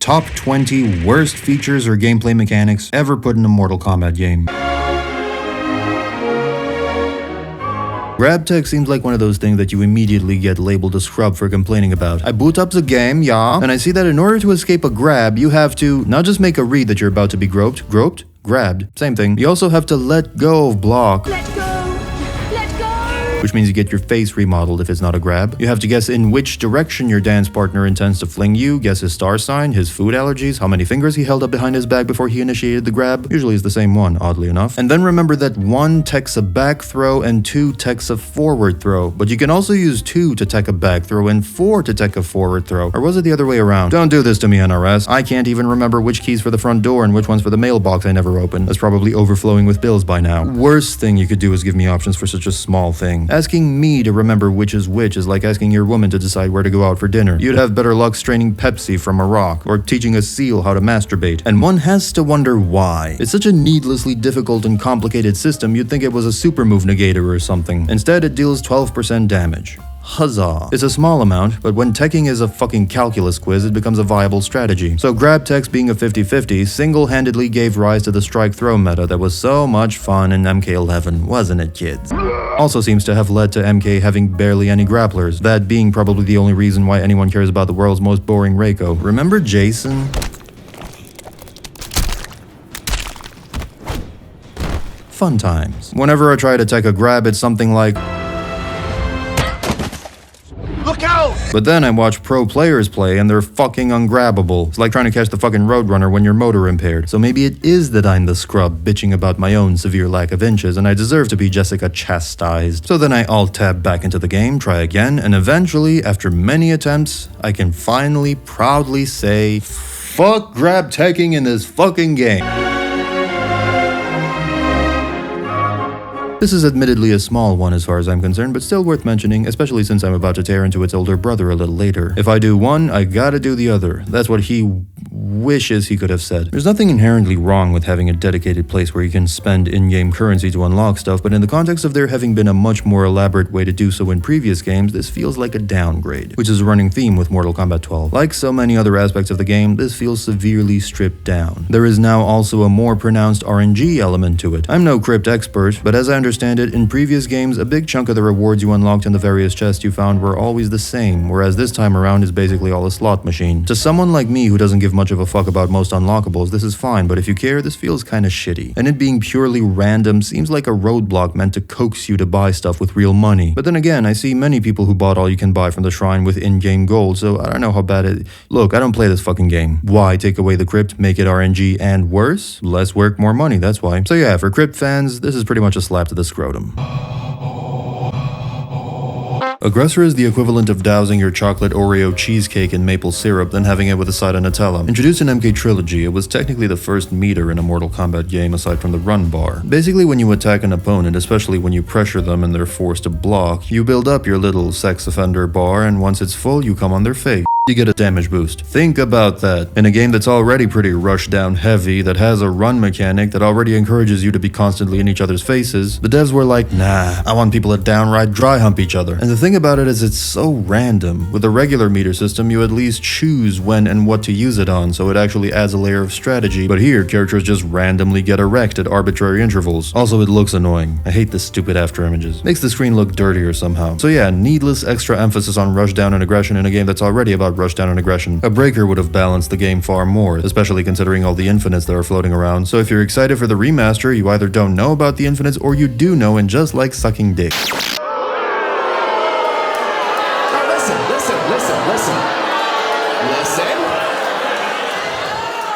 Top 20 worst features or gameplay mechanics ever put in a Mortal Kombat game. Grope Tech seems like one of those things that you immediately get labeled a scrub for complaining about. I boot up the game, yeah, and I see that in order to escape a grab, you have to not just make a read that you're about to be groped, grabbed, same thing. You also have to let go of block. Which means you get your face remodeled if it's not a grab. You have to guess in which direction your dance partner intends to fling you, guess his star sign, his food allergies, how many fingers he held up behind his back before he initiated the grab. Usually it's the same one, oddly enough. And then remember that 1 techs a back throw and 2 techs a forward throw. But you can also use 2 to tech a back throw and 4 to tech a forward throw. Or was it the other way around? Don't do this to me, NRS. I can't even remember which keys for the front door and which ones for the mailbox I never opened. That's probably overflowing with bills by now. Worst thing you could do is give me options for such a small thing. Asking me to remember which is like asking your woman to decide where to go out for dinner. You'd have better luck straining Pepsi from a rock, or teaching a seal how to masturbate. And one has to wonder why. It's such a needlessly difficult and complicated system, you'd think it was a super move negator or something. Instead, it deals 12% damage. Huzzah. It's a small amount, but when teching is a fucking calculus quiz, it becomes a viable strategy. So Grope Tech being a 50-50 single-handedly gave rise to the strike throw meta that was so much fun in MK11, wasn't it, kids? Also seems to have led to MK having barely any grapplers, that being probably the only reason why anyone cares about the world's most boring Reiko. Remember Jason? Fun times. Whenever I try to tech a grab, it's something like, look out! But then I watch pro players play and they're fucking ungrabbable. It's like trying to catch the fucking Roadrunner when you're motor impaired. So maybe it is that I'm the scrub bitching about my own severe lack of inches and I deserve to be Jessica chastised. So then I alt-tab back into the game, try again, and eventually, after many attempts, I can finally proudly say, fuck grab teching in this fucking game. This is admittedly a small one as far as I'm concerned, but still worth mentioning, especially since I'm about to tear into its older brother a little later. If I do one, I gotta do the other. That's what he wishes he could have said. There's nothing inherently wrong with having a dedicated place where you can spend in-game currency to unlock stuff, but in the context of there having been a much more elaborate way to do so in previous games, this feels like a downgrade, which is a running theme with Mortal Kombat 12. Like so many other aspects of the game, this feels severely stripped down. There is now also a more pronounced RNG element to it. I'm no crypt expert, but as I understand it, in previous games, a big chunk of the rewards you unlocked in the various chests you found were always the same, whereas this time around is basically all a slot machine. To someone like me who doesn't give much of a fuck about most unlockables, this is fine, but if you care, this feels kinda shitty. And it being purely random seems like a roadblock meant to coax you to buy stuff with real money. But then again, I see many people who bought all you can buy from the shrine with in-game gold, so I don't know how bad it... Look, I don't play this fucking game. Why take away the crypt, make it RNG, and worse? Less work, more money, that's why. So yeah, for crypt fans, this is pretty much a slap to the scrotum. Aggressor is the equivalent of dousing your chocolate Oreo cheesecake in maple syrup, then having it with a side of Nutella. Introduced in MK Trilogy, it was technically the first meter in a Mortal Kombat game aside from the run bar. Basically, when you attack an opponent, especially when you pressure them and they're forced to block, you build up your little sex offender bar, and once it's full, you come on their face. You get a damage boost. Think about that. In a game that's already pretty rushdown heavy, that has a run mechanic that already encourages you to be constantly in each other's faces, the devs were like, nah, I want people to downright dry hump each other. And the thing about it is it's so random. With a regular meter system, you at least choose when and what to use it on, so it actually adds a layer of strategy. But here, characters just randomly get erect at arbitrary intervals. Also, it looks annoying. I hate the stupid after images. Makes the screen look dirtier somehow. So yeah, needless extra emphasis on rushdown and aggression in a game that's already about rushdown and aggression. A breaker would have balanced the game far more, especially considering all the infinites that are floating around. So if you're excited for the remaster, you either don't know about the infinites or you do know and just like sucking dick. Now listen.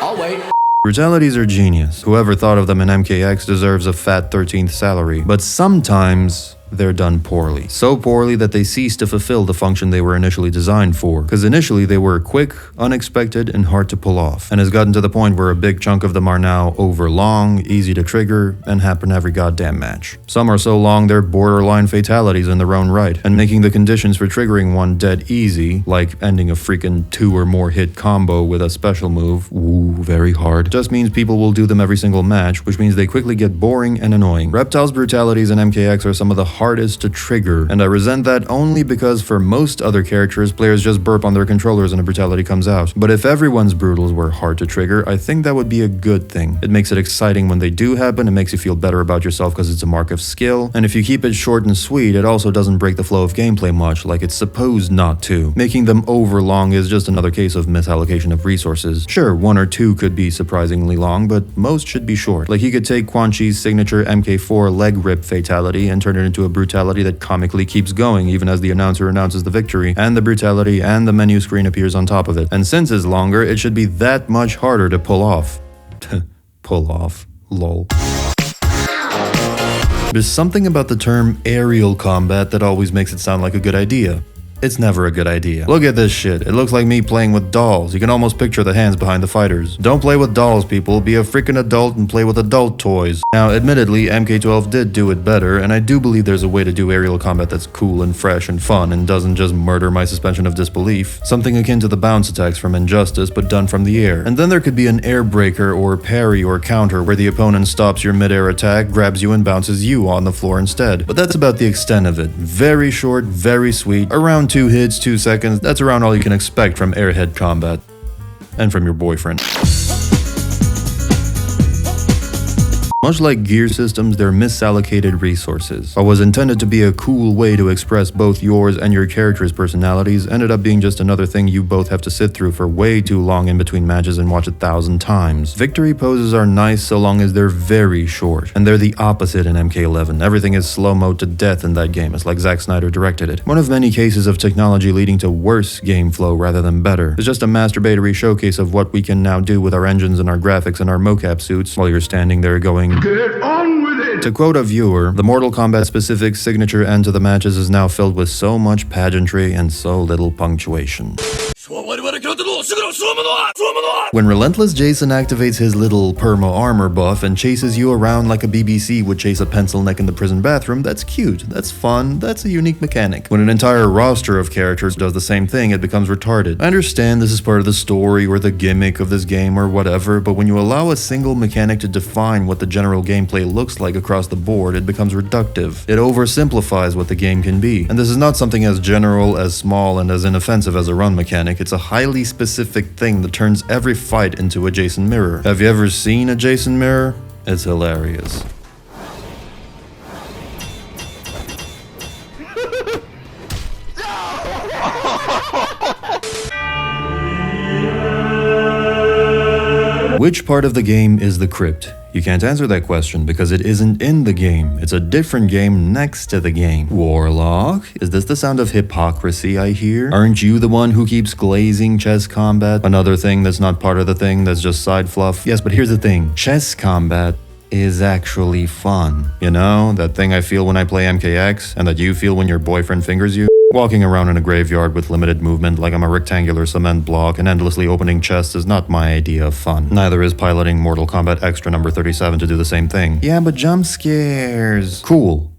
I'll wait. Brutalities are genius. Whoever thought of them in MKX deserves a fat 13th salary. But sometimes they're done poorly. So poorly that they cease to fulfill the function they were initially designed for. Because initially they were quick, unexpected, and hard to pull off. And has gotten to the point where a big chunk of them are now overlong, easy to trigger, and happen every goddamn match. Some are so long they're borderline fatalities in their own right, and making the conditions for triggering one dead easy, like ending a freaking 2 or more hit combo with a special move, ooh, very hard, just means people will do them every single match, which means they quickly get boring and annoying. Reptile's brutalities in MKX are some of the hardest to trigger, and I resent that only because for most other characters, players just burp on their controllers and a brutality comes out. But if everyone's brutals were hard to trigger, I think that would be a good thing. It makes it exciting when they do happen, it makes you feel better about yourself because it's a mark of skill, and if you keep it short and sweet, it also doesn't break the flow of gameplay much, like it's supposed not to. Making them overlong is just another case of misallocation of resources. Sure, 1 or 2 could be surprisingly long, but most should be short. Like you could take Quan Chi's signature MK4 leg rip fatality and turn it into a brutality that comically keeps going even as the announcer announces the victory, and the brutality and the menu screen appears on top of it. And since it's longer, it should be that much harder to pull off. Pull off. Lol. There's something about the term aerial combat that always makes it sound like a good idea. It's never a good idea. Look at this shit. It looks like me playing with dolls. You can almost picture the hands behind the fighters. Don't play with dolls, people. Be a freaking adult and play with adult toys. Now, admittedly, MK12 did do it better, and I do believe there's a way to do aerial combat that's cool and fresh and fun and doesn't just murder my suspension of disbelief. Something akin to the bounce attacks from Injustice, but done from the air. And then there could be an air breaker or parry or counter where the opponent stops your mid-air attack, grabs you, and bounces you on the floor instead. But that's about the extent of it. Very short, very sweet, around 2 hits, 2 seconds, that's around all you can expect from airhead combat. And from your boyfriend. Much like gear systems, they're misallocated resources. What was intended to be a cool way to express both yours and your character's personalities ended up being just another thing you both have to sit through for way too long in between matches and watch 1,000 times. Victory poses are nice so long as they're very short, and they're the opposite in MK11. Everything is slow-mo to death in that game. It's like Zack Snyder directed it. One of many cases of technology leading to worse game flow rather than better. It's just a masturbatory showcase of what we can now do with our engines and our graphics and our mocap suits while you're standing there going, "Get on with it!" To quote a viewer, the Mortal Kombat specific signature end to the matches is now filled with so much pageantry and so little punctuation. When Relentless Jason activates his little perma armor buff and chases you around like a BBC would chase a pencil neck in the prison bathroom, that's cute, that's fun, that's a unique mechanic. When an entire roster of characters does the same thing, it becomes retarded. I understand this is part of the story or the gimmick of this game or whatever, but when you allow a single mechanic to define what the general gameplay looks like across the board, it becomes reductive. It oversimplifies what the game can be. And this is not something as general, as small, and as inoffensive as a run mechanic. It's a highly specific thing that turns every fight into a Jason mirror. Have you ever seen a Jason mirror? It's hilarious. Which part of the game is the crypt? You can't answer that question because it isn't in the game. It's a different game next to the game. Warlock? Is this the sound of hypocrisy I hear? Aren't you the one who keeps glazing chess combat? Another thing that's not part of the thing, that's just side fluff? Yes, but here's the thing. Chess combat is actually fun. You know, that thing I feel when I play MKX, and that you feel when your boyfriend fingers you? Walking around in a graveyard with limited movement like I'm a rectangular cement block and endlessly opening chests is not my idea of fun. Neither is piloting Mortal Kombat Extra number 37 to do the same thing. Yeah, but jump scares. Cool.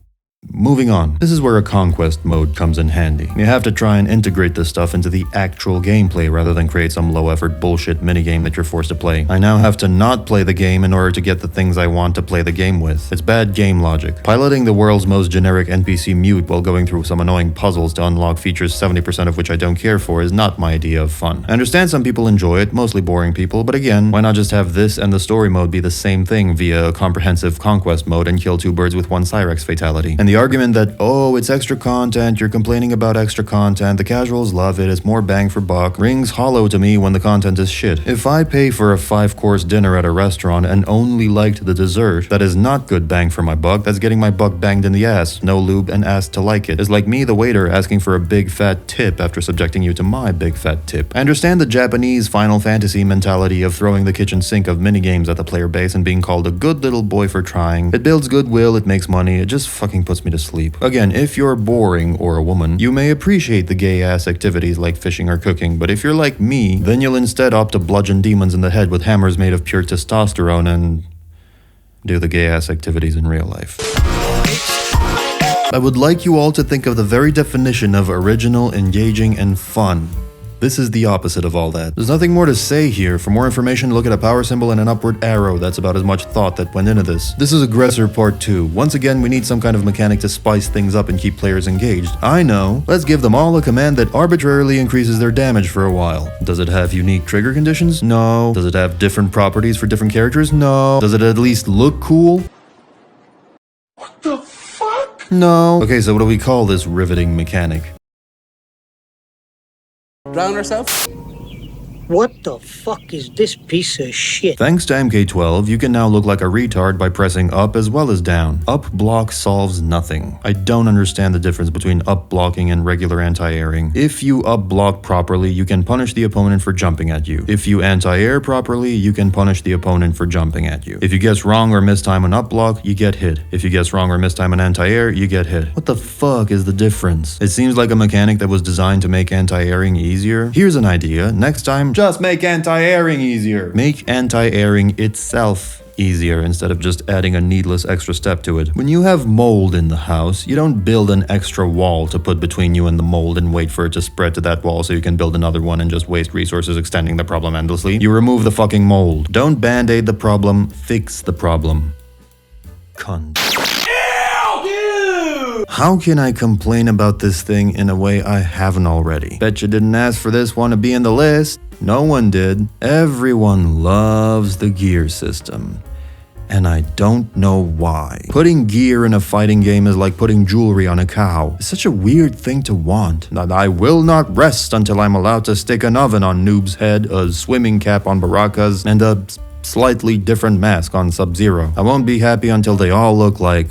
Moving on. This is where a conquest mode comes in handy. You have to try and integrate this stuff into the actual gameplay rather than create some low-effort bullshit minigame that you're forced to play. I now have to not play the game in order to get the things I want to play the game with. It's bad game logic. Piloting the world's most generic NPC mute while going through some annoying puzzles to unlock features 70% of which I don't care for is not my idea of fun. I understand some people enjoy it, mostly boring people, but again, why not just have this and the story mode be the same thing via a comprehensive conquest mode and kill 2 birds with 1 Cyrex fatality? And the argument that, oh, it's extra content, you're complaining about extra content, the casuals love it, it's more bang for buck, rings hollow to me when the content is shit. If I pay for a 5-course dinner at a restaurant and only liked the dessert, that is not good bang for my buck, that's getting my buck banged in the ass, no lube and asked to like it. It's like me, the waiter, asking for a big fat tip after subjecting you to my big fat tip. I understand the Japanese Final Fantasy mentality of throwing the kitchen sink of minigames at the player base and being called a good little boy for trying. It builds goodwill, it makes money, it just fucking puts me to sleep. Again, if you're boring or a woman, you may appreciate the gay-ass activities like fishing or cooking, but if you're like me, then you'll instead opt to bludgeon demons in the head with hammers made of pure testosterone and do the gay-ass activities in real life. I would like you all to think of the very definition of original, engaging, and fun. This is the opposite of all that. There's nothing more to say here. For more information, look at a power symbol and an upward arrow. That's about as much thought that went into this. This is Aggressor Part 2. Once again, we need some kind of mechanic to spice things up and keep players engaged. I know. Let's give them all a command that arbitrarily increases their damage for a while. Does it have unique trigger conditions? No. Does it have different properties for different characters? No. Does it at least look cool? What the fuck? No. Okay, so what do we call this riveting mechanic? Drown ourselves? What the fuck is this piece of shit? Thanks to MK12, you can now look like a retard by pressing up as well as down. Up block solves nothing. I don't understand the difference between up blocking and regular anti-airing. If you up block properly, you can punish the opponent for jumping at you. If you anti-air properly, you can punish the opponent for jumping at you. If you guess wrong or miss time on up block, you get hit. If you guess wrong or miss time on anti-air, you get hit. What the fuck is the difference? It seems like a mechanic that was designed to make anti-airing easier. Here's an idea. Next time, just make anti-airing easier. Make anti-airing itself easier instead of just adding a needless extra step to it. When you have mold in the house, you don't build an extra wall to put between you and the mold and wait for it to spread to that wall so you can build another one and just waste resources extending the problem endlessly. You remove the fucking mold. Don't band-aid the problem, fix the problem. Cunt. How can I complain about this thing in a way I haven't already? Bet you didn't ask for this one to be in the list. No one did. Everyone loves the gear system. And I don't know why. Putting gear in a fighting game is like putting jewelry on a cow. It's such a weird thing to want. That I will not rest until I'm allowed to stick an oven on Noob's head, a swimming cap on Baraka's, and a slightly different mask on Sub-Zero. I won't be happy until they all look like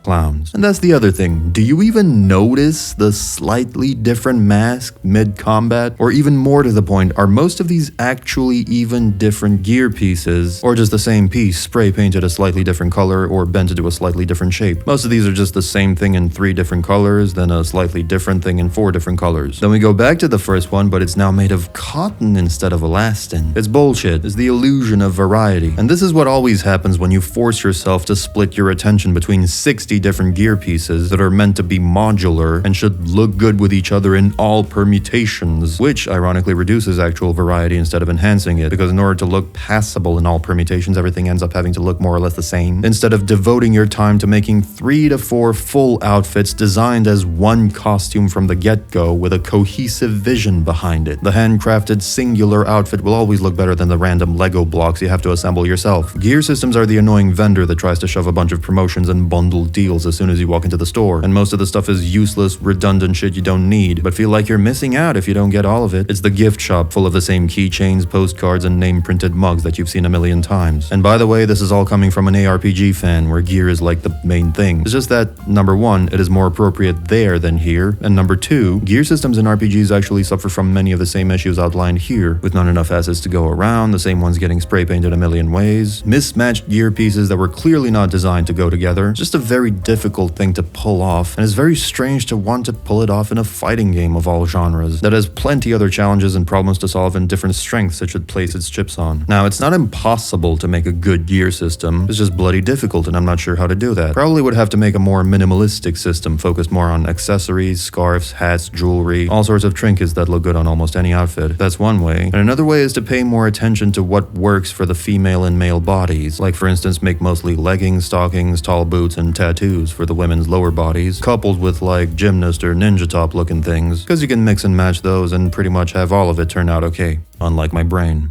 clowns. And that's the other thing. Do you even notice the slightly different mask mid-combat? Or even more to the point, are most of these actually even different gear pieces? Or just the same piece, spray painted a slightly different color or bent into a slightly different shape? Most of these are just the same thing in 3 different colors, then a slightly different thing in 4 different colors. Then we go back to the first one, but it's now made of cotton instead of elastin. It's bullshit. It's the illusion of variety. And this is what always happens when you force yourself to split your attention between 60 different gear pieces that are meant to be modular and should look good with each other in all permutations, which ironically reduces actual variety instead of enhancing it, because in order to look passable in all permutations, everything ends up having to look more or less the same, instead of devoting your time to making 3 to 4 full outfits designed as one costume from the get-go with a cohesive vision behind it. The handcrafted singular outfit will always look better than the random Lego blocks you have to assemble yourself. Gear systems are the annoying vendor that tries to shove a bunch of promotions and bundled deals as soon as you walk into the store, and most of the stuff is useless, redundant shit you don't need, but feel like you're missing out if you don't get all of it. It's the gift shop full of the same keychains, postcards, and name-printed mugs that you've seen a million times. And by the way, this is all coming from an ARPG fan, where gear is like the main thing. It's just that, number 1, it is more appropriate there than here, and number 2, gear systems in RPGs actually suffer from many of the same issues outlined here, with not enough assets to go around, the same ones getting spray painted a million ways, mismatched gear pieces that were clearly not designed to go together. It's just a very difficult thing to pull off, and it's very strange to want to pull it off in a fighting game of all genres that has plenty other challenges and problems to solve and different strengths it should place its chips on. Now, it's not impossible to make a good gear system, it's just bloody difficult, and I'm not sure how to do that. Probably would have to make a more minimalistic system, focused more on accessories, scarves, hats, jewelry, all sorts of trinkets that look good on almost any outfit. That's one way. And another way is to pay more attention to what works for the female and male bodies, like for instance make mostly leggings, stockings, tall boots, and tattoos for the women's lower bodies, coupled with like gymnast or ninja top looking things, because you can mix and match those and pretty much have all of it turn out okay, unlike my brain.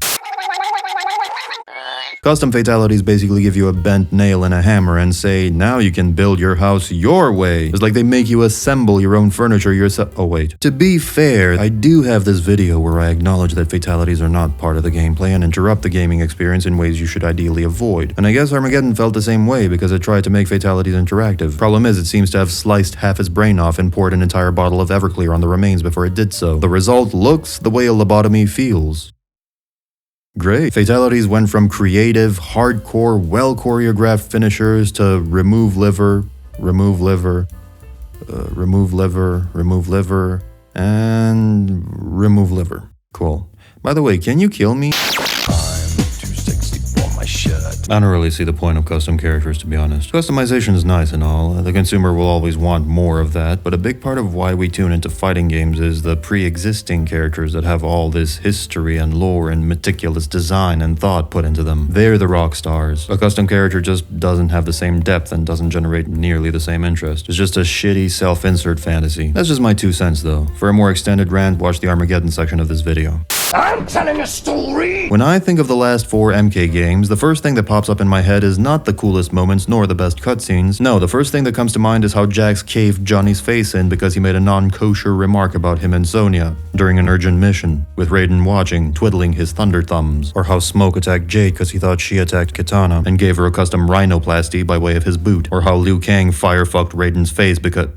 Custom fatalities basically give you a bent nail and a hammer and say, now you can build your house your way. It's like they make you assemble your own furniture yourself. Oh wait. To be fair, I do have this video where I acknowledge that fatalities are not part of the gameplay and interrupt the gaming experience in ways you should ideally avoid. And I guess Armageddon felt the same way because it tried to make fatalities interactive. Problem is, it seems to have sliced half its brain off and poured an entire bottle of Everclear on the remains before it did so. The result looks the way a lobotomy feels. Great. Fatalities went from creative, hardcore, well-choreographed finishers to remove liver, remove liver, remove liver, remove liver, and remove liver. Cool. By the way, can you kill me? I'm too sexy for my shit. shut. I don't really see the point of custom characters, to be honest. Customization is nice and all, the consumer will always want more of that, but a big part of why we tune into fighting games is the pre-existing characters that have all this history and lore and meticulous design and thought put into them. They're the rock stars. A custom character just doesn't have the same depth and doesn't generate nearly the same interest. It's just a shitty self-insert fantasy. That's just my 2 cents though. For a more extended rant, watch the Armageddon section of this video. I'm telling a story! When I think of the last 4 MK games, the first thing that pops up in my head is not the coolest moments nor the best cutscenes. No, the first thing that comes to mind is how Jax caved Johnny's face in because he made a non-kosher remark about him and Sonya during an urgent mission, with Raiden watching, twiddling his thunder thumbs, or how Smoke attacked Jade because he thought she attacked Kitana and gave her a custom rhinoplasty by way of his boot, or how Liu Kang fire-fucked Raiden's face because...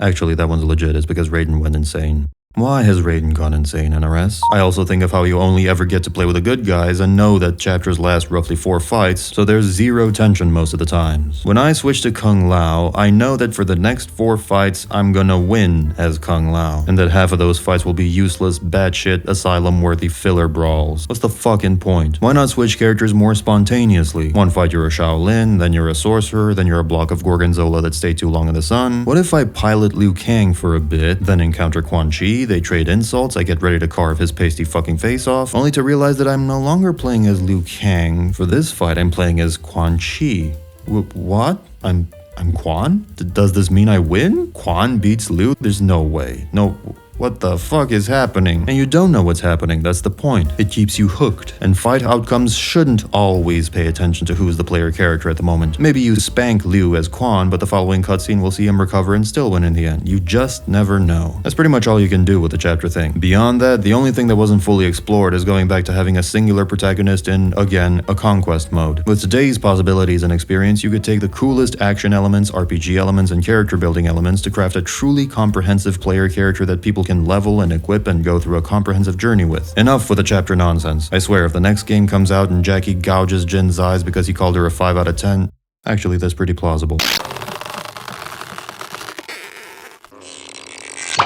Actually, that one's legit, it's because Raiden went insane. Why has Raiden gone insane, NRS? I also think of how you only ever get to play with the good guys and know that chapters last roughly 4 fights, so there's zero tension most of the times. When I switch to Kung Lao, I know that for the next 4 fights, I'm gonna win as Kung Lao, and that half of those fights will be useless, batshit, asylum-worthy filler brawls. What's the fucking point? Why not switch characters more spontaneously? One fight you're a Shaolin, then you're a sorcerer, then you're a block of Gorgonzola that stayed too long in the sun. What if I pilot Liu Kang for a bit, then encounter Quan Chi, they trade insults, I get ready to carve his pasty fucking face off, only to realize that I'm no longer playing as Liu Kang. For this fight, I'm playing as Quan Chi. What? I'm Quan? Does this mean I win? Quan beats Liu? There's no way. No... What the fuck is happening? And you don't know what's happening, that's the point. It keeps you hooked. And fight outcomes shouldn't always pay attention to who's the player character at the moment. Maybe you spank Liu as Quan, but the following cutscene will see him recover and still win in the end. You just never know. That's pretty much all you can do with the chapter thing. Beyond that, the only thing that wasn't fully explored is going back to having a singular protagonist in, again, a conquest mode. With today's possibilities and experience, you could take the coolest action elements, RPG elements, and character building elements to craft a truly comprehensive player character that people can level and equip and go through a comprehensive journey with. Enough with the chapter nonsense. I swear, if the next game comes out and Jackie gouges Jin's eyes because he called her a 5 out of 10, actually that's pretty plausible.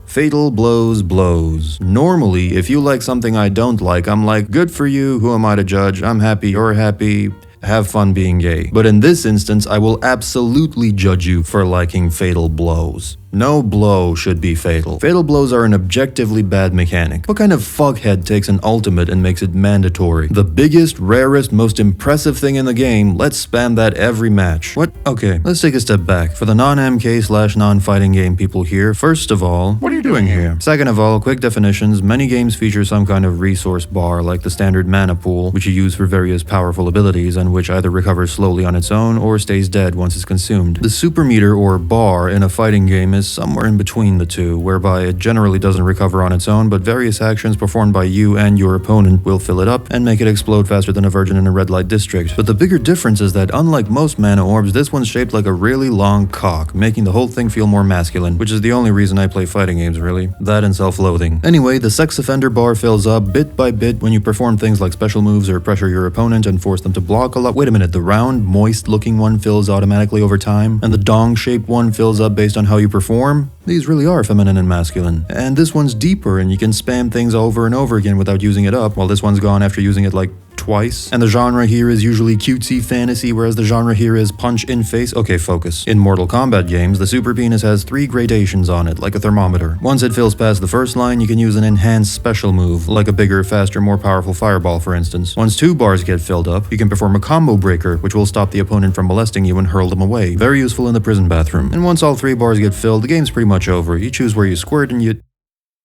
Fatal blows blows. Normally, if you like something I don't like, I'm like, good for you, who am I to judge? I'm happy, you're happy. Have fun being gay. But in this instance, I will absolutely judge you for liking fatal blows. No blow should be fatal. Fatal blows are an objectively bad mechanic. What kind of fuckhead takes an ultimate and makes it mandatory? The biggest, rarest, most impressive thing in the game, let's spam that every match. What? Okay, let's take a step back. For the non-MK/non-fighting game people here, first of all, what are you doing here? Second of all, quick definitions, many games feature some kind of resource bar, like the standard mana pool, which you use for various powerful abilities, and which either recovers slowly on its own or stays dead once it's consumed. The super meter or bar in a fighting game is somewhere in between the two, whereby it generally doesn't recover on its own, but various actions performed by you and your opponent will fill it up and make it explode faster than a virgin in a red light district. But the bigger difference is that unlike most mana orbs, this one's shaped like a really long cock, making the whole thing feel more masculine, which is the only reason I play fighting games, really. That and self-loathing. Anyway, the sex offender bar fills up bit by bit when you perform things like special moves or pressure your opponent and force them to block a lot. Wait a minute, the round, moist-looking one fills automatically over time, and the dong-shaped one fills up based on how you perform? These really are feminine and masculine. And this one's deeper and you can spam things over and over again without using it up, while this one's gone after using it like twice. And the genre here is usually cutesy fantasy, whereas the genre here is punch in face. Okay, focus. In Mortal Kombat games, the super penis has 3 gradations on it, like a thermometer. Once it fills past the first line, you can use an enhanced special move, like a bigger, faster, more powerful fireball, for instance. Once 2 bars get filled up, you can perform a combo breaker, which will stop the opponent from molesting you and hurl them away. Very useful in the prison bathroom. And once all 3 bars get filled, the game's pretty much over. You choose where you squirt and you...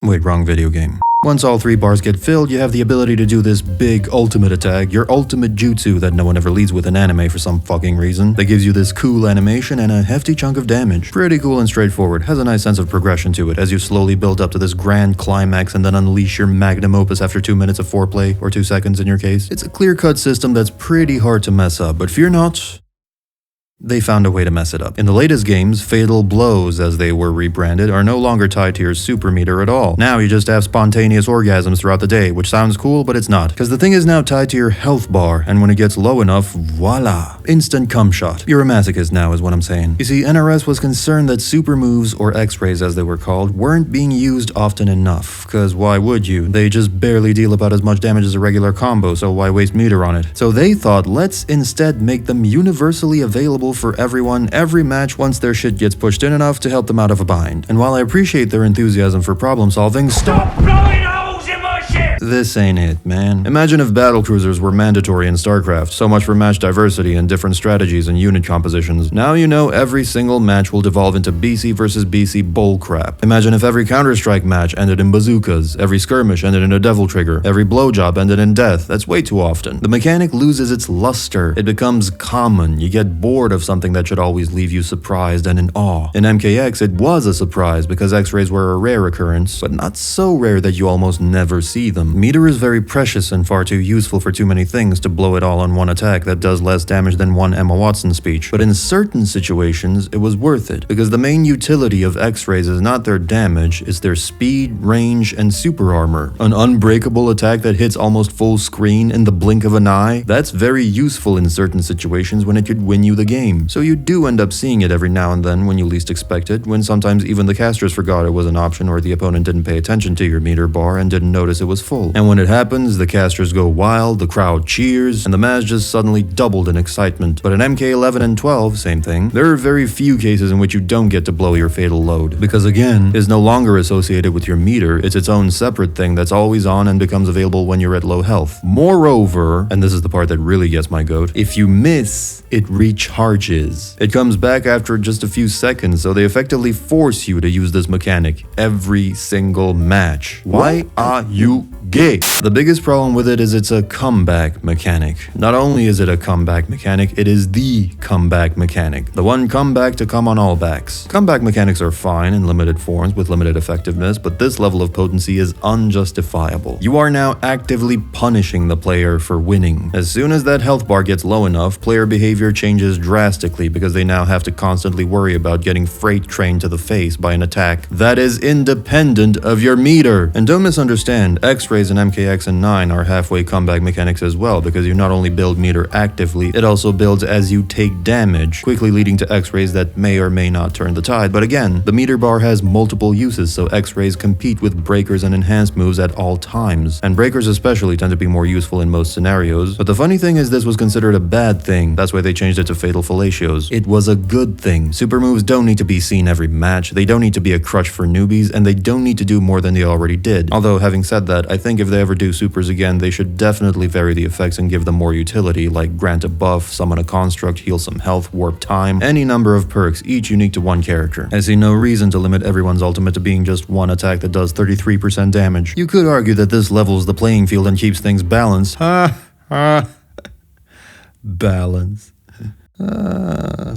Wait, wrong video game. Once all 3 bars get filled, you have the ability to do this big ultimate attack, your ultimate jutsu that no one ever leads with in anime for some fucking reason, that gives you this cool animation and a hefty chunk of damage. Pretty cool and straightforward, has a nice sense of progression to it as you slowly build up to this grand climax and then unleash your magnum opus after 2 minutes of foreplay, or 2 seconds in your case. It's a clear-cut system that's pretty hard to mess up, but fear not, They found a way to mess it up. In the latest games, fatal blows, as they were rebranded, are no longer tied to your super meter at all. Now you just have spontaneous orgasms throughout the day, which sounds cool, but it's not. Because the thing is now tied to your health bar, and when it gets low enough, voila! Instant cum shot. You're a masochist now, is what I'm saying. You see, NRS was concerned that super moves, or X-rays as they were called, weren't being used often enough. Because why would you? They just barely deal about as much damage as a regular combo, so why waste meter on it? So they thought, let's instead make them universally available for everyone every match once their shit gets pushed in enough to help them out of a bind. And while I appreciate their enthusiasm for problem solving, Stop blowing holes in my ship! this ain't it, man. Imagine if battlecruisers were mandatory in StarCraft. So much for match diversity and different strategies and unit compositions. Now you know every single match will devolve into BC versus BC bullcrap. Imagine if every Counter-Strike match ended in bazookas, every skirmish ended in a devil trigger, every blowjob ended in death. That's way too often. The mechanic loses its luster. It becomes common. You get bored of something that should always leave you surprised and in awe. In MKX, it was a surprise because X-rays were a rare occurrence, but not so rare that you almost never see them. Meter is very precious and far too useful for too many things to blow it all on one attack that does less damage than one Emma Watson speech. But in certain situations, it was worth it, because the main utility of X-rays is not their damage, it's their speed, range, and super armor. An unbreakable attack that hits almost full screen in the blink of an eye, that's very useful in certain situations when it could win you the game. So you do end up seeing it every now and then when you least expect it, when sometimes even the casters forgot it was an option or the opponent didn't pay attention to your meter bar and didn't notice it was full. And when it happens, the casters go wild, the crowd cheers, and the match just suddenly doubled in excitement. But in MK11 and 12, same thing. There are very few cases in which you don't get to blow your fatal load, because again, it's no longer associated with your meter, it's its own separate thing that's always on and becomes available when you're at low health. Moreover, and this is the part that really gets my goat, if you miss, it recharges. It comes back after just a few seconds, so they effectively force you to use this mechanic every single match. Why are you gay? The biggest problem with it is it's a comeback mechanic. Not only is it a comeback mechanic, it is the comeback mechanic. The one comeback to come on all backs. Comeback mechanics are fine in limited forms with limited effectiveness, but this level of potency is unjustifiable. You are now actively punishing the player for winning. As soon as that health bar gets low enough, player behavior changes drastically because they now have to constantly worry about getting freight trained to the face by an attack that is independent of your meter. And don't misunderstand, X-rays in MKX and 9 are halfway comeback mechanics as well, because you not only build meter actively, it also builds as you take damage, quickly leading to X-rays that may or may not turn the tide. But again, the meter bar has multiple uses, so X-rays compete with breakers and enhanced moves at all times. And breakers especially tend to be more useful in most scenarios. But the funny thing is this was considered a bad thing. That's why they changed it to fatal fellatios. It was a good thing. Super moves don't need to be seen every match, they don't need to be a crutch for newbies, and they don't need to do more than they already did. Although having said that, I think if they ever do supers again, they should definitely vary the effects and give them more utility, like grant a buff, summon a construct, heal some health, warp time, any number of perks, each unique to one character. I see no reason to limit everyone's ultimate to being just one attack that does 33% damage. You could argue that this levels the playing field and keeps things balanced. Balance.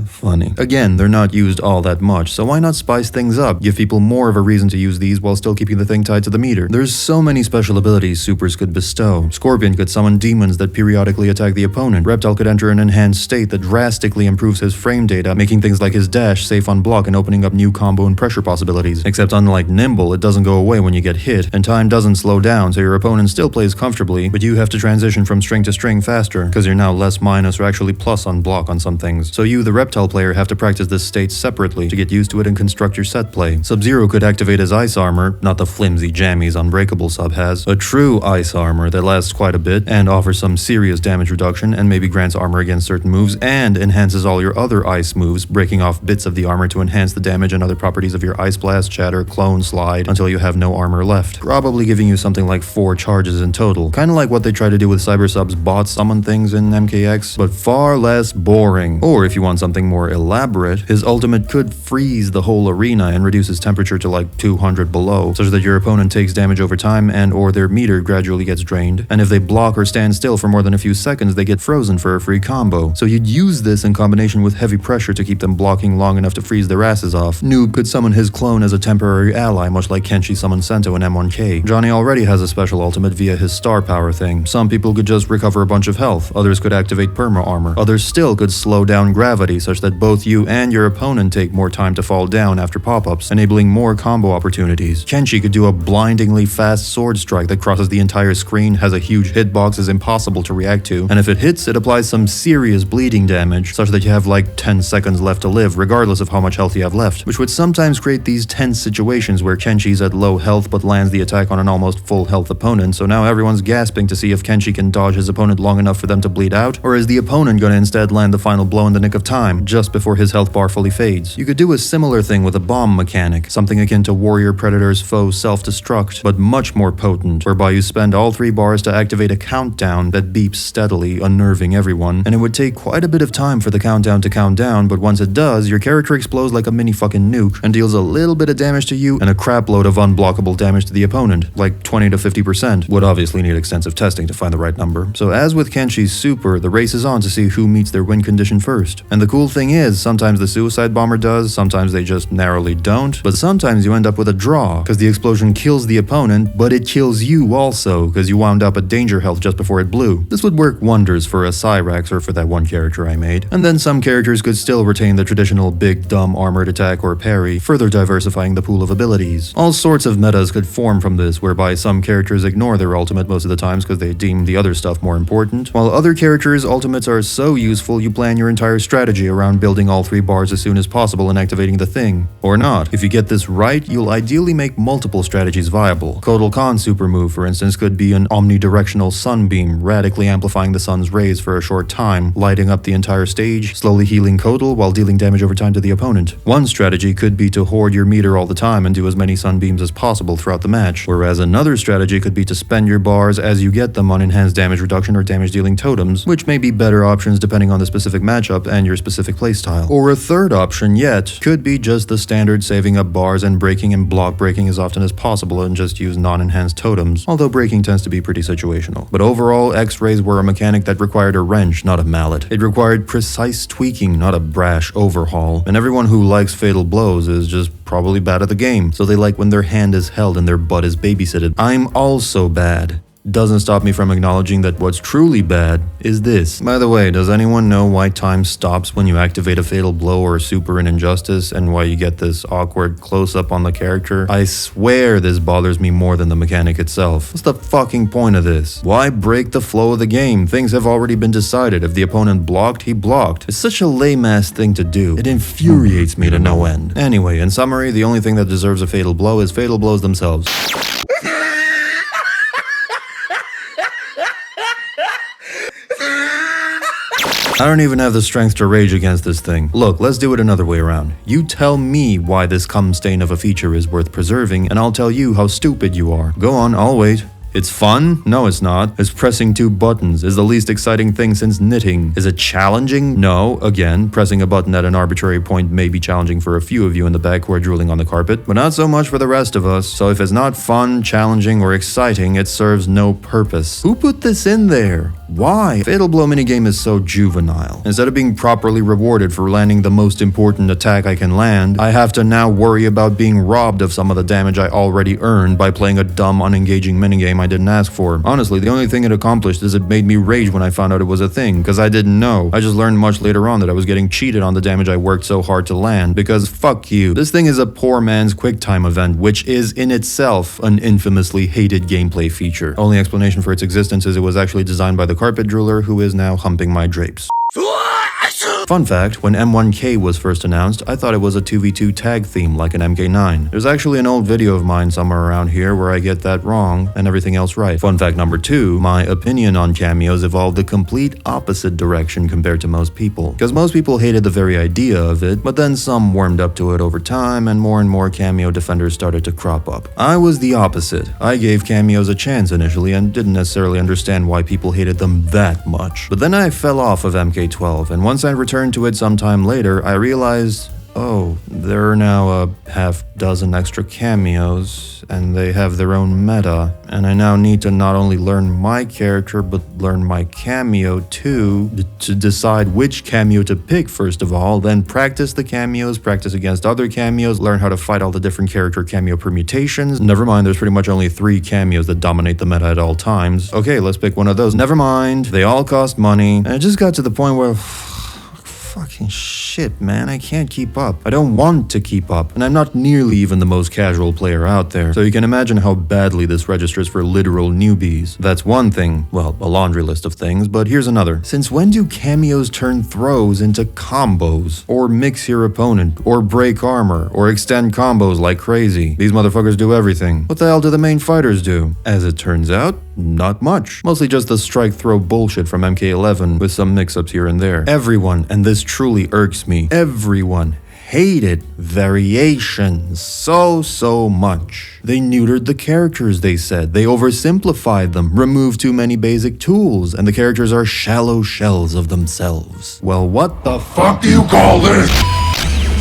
Funny. Again, they're not used all that much, so why not spice things up? Give people more of a reason to use these while still keeping the thing tied to the meter. There's so many special abilities supers could bestow. Scorpion could summon demons that periodically attack the opponent. Reptile could enter an enhanced state that drastically improves his frame data, making things like his dash safe on block and opening up new combo and pressure possibilities. Except unlike Nimble, it doesn't go away when you get hit, and time doesn't slow down, so your opponent still plays comfortably, but you have to transition from string to string faster, because you're now less minus or actually plus on block on some things. So you, the Reptile player, have to practice this state separately to get used to it and construct your set play. Sub-Zero could activate his ice armor, not the flimsy jammies Unbreakable sub has, a true ice armor that lasts quite a bit and offers some serious damage reduction and maybe grants armor against certain moves and enhances all your other ice moves, breaking off bits of the armor to enhance the damage and other properties of your Ice Blast, Shatter, Clone, Slide until you have no armor left, probably giving you something like 4 charges in total. Kinda like what they try to do with Cyber Sub's bot summon things in MKX, but far less boring. Or if you want something more elaborate, his ultimate could freeze the whole arena and reduce his temperature to like 200 below, such that your opponent takes damage over time and or their meter gradually gets drained. And if they block or stand still for more than a few seconds, they get frozen for a free combo. So you'd use this in combination with heavy pressure to keep them blocking long enough to freeze their asses off. Noob could summon his clone as a temporary ally, much like Kenshi summoned Sento in M1K. Johnny already has a special ultimate via his star power thing. Some people could just recover a bunch of health, others could activate perma armor, others still could slow down gravity such that both you and your opponent take more time to fall down after pop-ups, enabling more combo opportunities. Kenshi could do a blindingly fast sword strike that crosses the entire screen, has a huge hitbox, is impossible to react to, and if it hits, it applies some serious bleeding damage, such that you have like 10 seconds left to live, regardless of how much health you have left, which would sometimes create these tense situations where Kenshi's at low health but lands the attack on an almost full health opponent, so now everyone's gasping to see if Kenshi can dodge his opponent long enough for them to bleed out, or is the opponent gonna instead land the final blow in the nick of time, just before his health bar fully fades. You could do a similar thing with a bomb mechanic, something akin to Warrior Predator's foe self-destruct, but much more potent, whereby you spend all 3 bars to activate a countdown that beeps steadily, unnerving everyone, and it would take quite a bit of time for the countdown to count down, but once it does, your character explodes like a mini fucking nuke, and deals a little bit of damage to you and a crap load of unblockable damage to the opponent, like 20 to 50%. Would obviously need extensive testing to find the right number. So as with Kenshi's super, the race is on to see who meets their win condition first. And the cool thing is, sometimes the suicide bomber does, sometimes they just narrowly don't, but sometimes you end up with a draw, because the explosion kills the opponent, but it kills you also, because you wound up at danger health just before it blew. This would work wonders for a Cyrax or for that one character I made. And then some characters could still retain the traditional big dumb armored attack or parry, further diversifying the pool of abilities. All sorts of metas could form from this, whereby some characters ignore their ultimate most of the times because they deem the other stuff more important, while other characters' ultimates are so useful you plan your entire strategy around building all 3 bars as soon as possible and activating the thing. Or not. If you get this right, you'll ideally make multiple strategies viable. Kotal Khan's super move, for instance, could be an omnidirectional sunbeam, radically amplifying the sun's rays for a short time, lighting up the entire stage, slowly healing Kotal while dealing damage over time to the opponent. One strategy could be to hoard your meter all the time and do as many sunbeams as possible throughout the match, whereas another strategy could be to spend your bars as you get them on enhanced damage reduction or damage dealing totems, which may be better options depending on the specific matchup and your specific playstyle. Or a third option yet could be just the standard saving up bars and breaking and block breaking as often as possible and just use non-enhanced totems, although breaking tends to be pretty situational. But overall, X-rays were a mechanic that required a wrench, not a mallet. It required precise tweaking, not a brash overhaul, and everyone who likes fatal blows is just probably bad at the game, so they like when their hand is held and their butt is babysitted. I'm also bad. Doesn't stop me from acknowledging that what's truly bad is this. By the way, does anyone know why time stops when you activate a fatal blow or super in Injustice, and why you get this awkward close-up on the character? I swear this bothers me more than the mechanic itself. What's the fucking point of this? Why break the flow of the game? Things have already been decided. If the opponent blocked, he blocked. It's such a lame-ass thing to do. It infuriates me to no end. Anyway, in summary, the only thing that deserves a fatal blow is fatal blows themselves. I don't even have the strength to rage against this thing. Look, let's do it another way around. You tell me why this cum stain of a feature is worth preserving, and I'll tell you how stupid you are. Go on, I'll wait. It's fun? No, it's not. It's pressing 2 buttons. Is the least exciting thing since knitting. Is it challenging? No. Again, pressing a button at an arbitrary point may be challenging for a few of you in the back who are drooling on the carpet, but not so much for the rest of us. So if it's not fun, challenging, or exciting, it serves no purpose. Who put this in there? Why? Fatal Blow minigame is so juvenile. Instead of being properly rewarded for landing the most important attack I can land, I have to now worry about being robbed of some of the damage I already earned by playing a dumb, unengaging minigame I didn't ask for. Honestly, the only thing it accomplished is it made me rage when I found out it was a thing, because I didn't know. I just learned much later on that I was getting cheated on the damage I worked so hard to land, because fuck you. This thing is a poor man's QuickTime event, which is in itself an infamously hated gameplay feature. Only explanation for its existence is it was actually designed by the carpet drooler who is now humping my drapes. Fun fact, when M1K was first announced, I thought it was a 2v2 tag theme like an MK9. There's actually an old video of mine somewhere around here where I get that wrong and everything else right. Fun fact number 2, my opinion on cameos evolved the complete opposite direction compared to most people. Because most people hated the very idea of it, but then some warmed up to it over time and more cameo defenders started to crop up. I was the opposite. I gave cameos a chance initially and didn't necessarily understand why people hated them that much. But then I fell off of MK12, and once I returned to it sometime later, I realized, oh, there are now a half dozen extra cameos, and they have their own meta, and I now need to not only learn my character, but learn my cameo too, to decide which cameo to pick first of all, then practice the cameos, practice against other cameos, learn how to fight all the different character cameo permutations. Never mind, there's pretty much only 3 cameos that dominate the meta at all times. Okay, let's pick one of those. Never mind, they all cost money, and it just got to the point where Fucking shit, man, I can't keep up. I don't want to keep up, and I'm not nearly even the most casual player out there, so you can imagine how badly this registers for literal newbies. That's one thing, well, a laundry list of things, but here's another. Since when do cameos turn throws into combos? Or mix your opponent, or break armor, or extend combos like crazy? These motherfuckers do everything. What the hell do the main fighters do? As it turns out, not much. Mostly just the strike throw bullshit from MK11 with some mix-ups here and there. Everyone, and this truly irks me, everyone hated variations so much. They neutered the characters, they said. They oversimplified them, removed too many basic tools, and the characters are shallow shells of themselves. Well, what the fuck do you call this?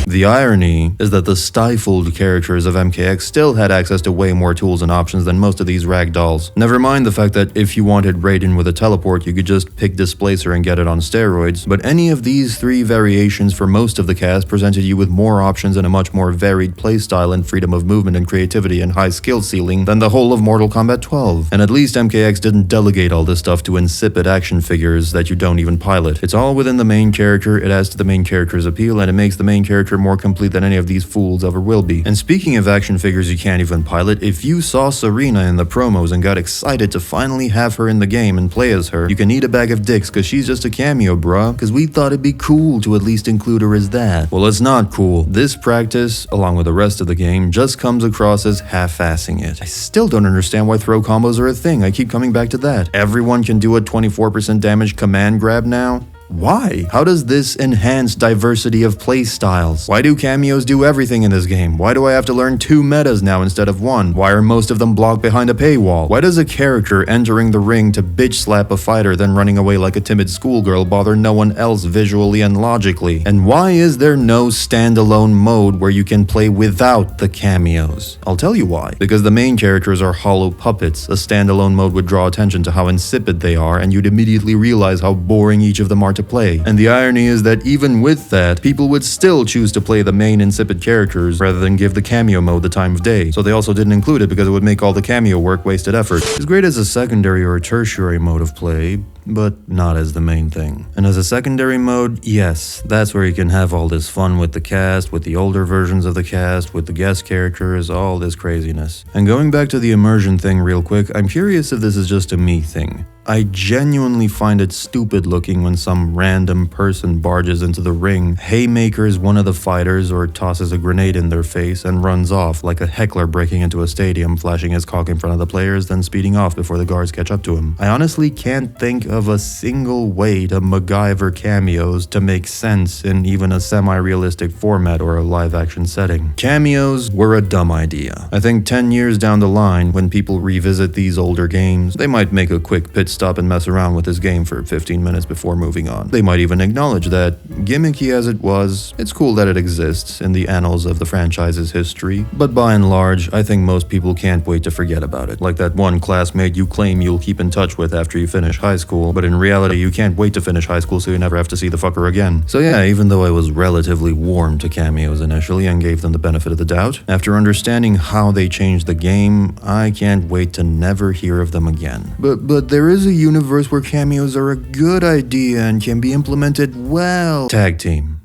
The irony is that the stifled characters of MKX still had access to way more tools and options than most of these ragdolls. Never mind the fact that if you wanted Raiden with a teleport, you could just pick Displacer and get it on steroids, but any of these three variations for most of the cast presented you with more options and a much more varied playstyle and freedom of movement and creativity and high skill ceiling than the whole of Mortal Kombat 12. And at least MKX didn't delegate all this stuff to insipid action figures that you don't even pilot. It's all within the main character, it adds to the main character's appeal, and it makes the main character more complete than any of these fools ever will be. And speaking of action figures you can't even pilot, if you saw Serena in the promos and got excited to finally have her in the game and play as her, you can eat a bag of dicks cause she's just a cameo, bruh. Cause we thought it'd be cool to at least include her as that. Well, it's not cool. This practice, along with the rest of the game, just comes across as half-assing it. I still don't understand why throw combos are a thing. I keep coming back to that. Everyone can do a 24% damage command grab now? Why? How does this enhance diversity of playstyles? Why do cameos do everything in this game? Why do I have to learn 2 metas now instead of 1? Why are most of them blocked behind a paywall? Why does a character entering the ring to bitch slap a fighter then running away like a timid schoolgirl bother no one else visually and logically? And why is there no standalone mode where you can play without the cameos? I'll tell you why. Because the main characters are hollow puppets. A standalone mode would draw attention to how insipid they are, and you'd immediately realize how boring each of them are to play. And the irony is that even with that, people would still choose to play the main insipid characters rather than give the cameo mode the time of day. So they also didn't include it because it would make all the cameo work wasted effort. It's great as a secondary or a tertiary mode of play, but not as the main thing. And as a secondary mode, yes, that's where you can have all this fun with the cast, with the older versions of the cast, with the guest characters, all this craziness. And going back to the immersion thing real quick, I'm curious if this is just a me thing. I genuinely find it stupid looking when some random person barges into the ring, haymakers one of the fighters or tosses a grenade in their face and runs off like a heckler breaking into a stadium, flashing his cock in front of the players, then speeding off before the guards catch up to him. I honestly can't think of a single way to MacGyver cameos to make sense in even a semi-realistic format or a live-action setting. Cameos were a dumb idea. I think 10 years down the line, when people revisit these older games, they might make a quick pit stop and mess around with this game for 15 minutes before moving on. They might even acknowledge that, gimmicky as it was, it's cool that it exists in the annals of the franchise's history, but by and large, I think most people can't wait to forget about it. Like that one classmate you claim you'll keep in touch with after you finish high school, but in reality you can't wait to finish high school so you never have to see the fucker again. So yeah, even though I was relatively warm to cameos initially and gave them the benefit of the doubt, after understanding how they changed the game, I can't wait to never hear of them again. But there is a universe where cameos are a good idea and can be implemented well. Tag team.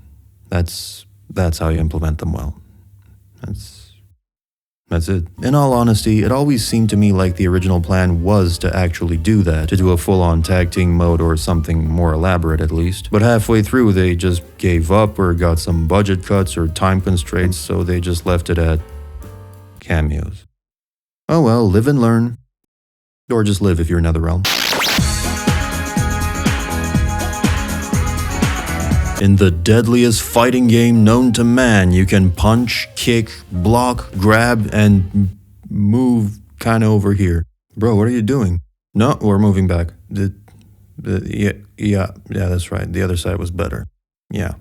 That's how you implement them well. That's it. In all honesty, it always seemed to me like the original plan was to actually do that, to do a full-on tag team mode or something more elaborate at least. But halfway through, they just gave up or got some budget cuts or time constraints, so they just left it at cameos. Oh well, live and learn. Or just live if you're in Netherrealm. In the deadliest fighting game known to man, you can punch, kick, block, grab, and move kinda over here. Bro, what are you doing? No, we're moving back. Yeah, that's right. The other side was better. Yeah.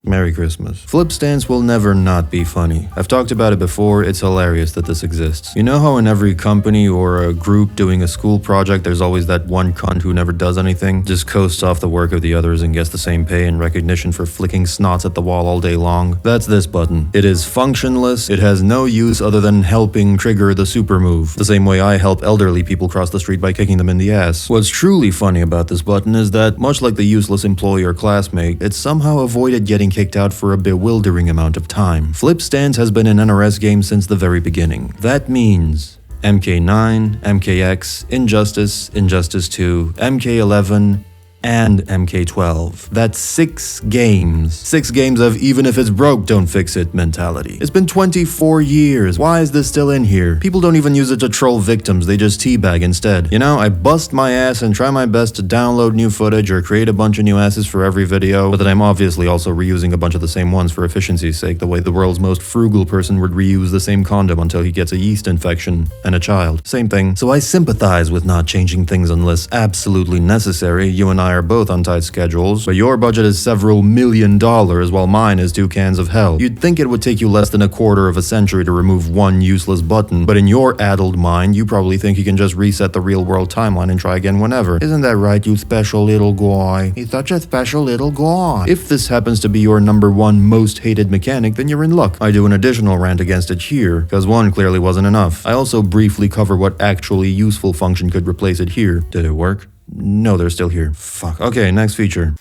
Merry Christmas. Flip stance will never not be funny. I've talked about it before, it's hilarious that this exists. You know how in every company or a group doing a school project, there's always that one cunt who never does anything, just coasts off the work of the others and gets the same pay and recognition for flicking snots at the wall all day long? That's this button. It is functionless, it has no use other than helping trigger the super move, the same way I help elderly people cross the street by kicking them in the ass. What's truly funny about this button is that, much like the useless employee or classmate, it somehow avoided getting kicked out for a bewildering amount of time. Flip stance has been an NRS game since the very beginning. That means MK9, MKX, Injustice, Injustice 2, MK11, and MK12. That's 6 games. 6 games of even if it's broke, don't fix it mentality. It's been 24 years. Why is this still in here? People don't even use it to troll victims, they just teabag instead. You know, I bust my ass and try my best to download new footage or create a bunch of new asses for every video, but then I'm obviously also reusing a bunch of the same ones for efficiency's sake, the way the world's most frugal person would reuse the same condom until he gets a yeast infection and a child. Same thing. So I sympathize with not changing things unless absolutely necessary. You and I are both on tight schedules, but your budget is several $1 million while mine is 2 cans of hell. You'd think it would take you less than a quarter of a century to remove one useless button, but in your addled mind, you probably think you can just reset the real world timeline and try again whenever. Isn't that right, you special little guy? He's such a special little guy. If this happens to be your #1 most hated mechanic, then you're in luck. I do an additional rant against it here, because 1 clearly wasn't enough. I also briefly cover what actually useful function could replace it here. Did it work? No, they're still here. Fuck. Okay, next feature.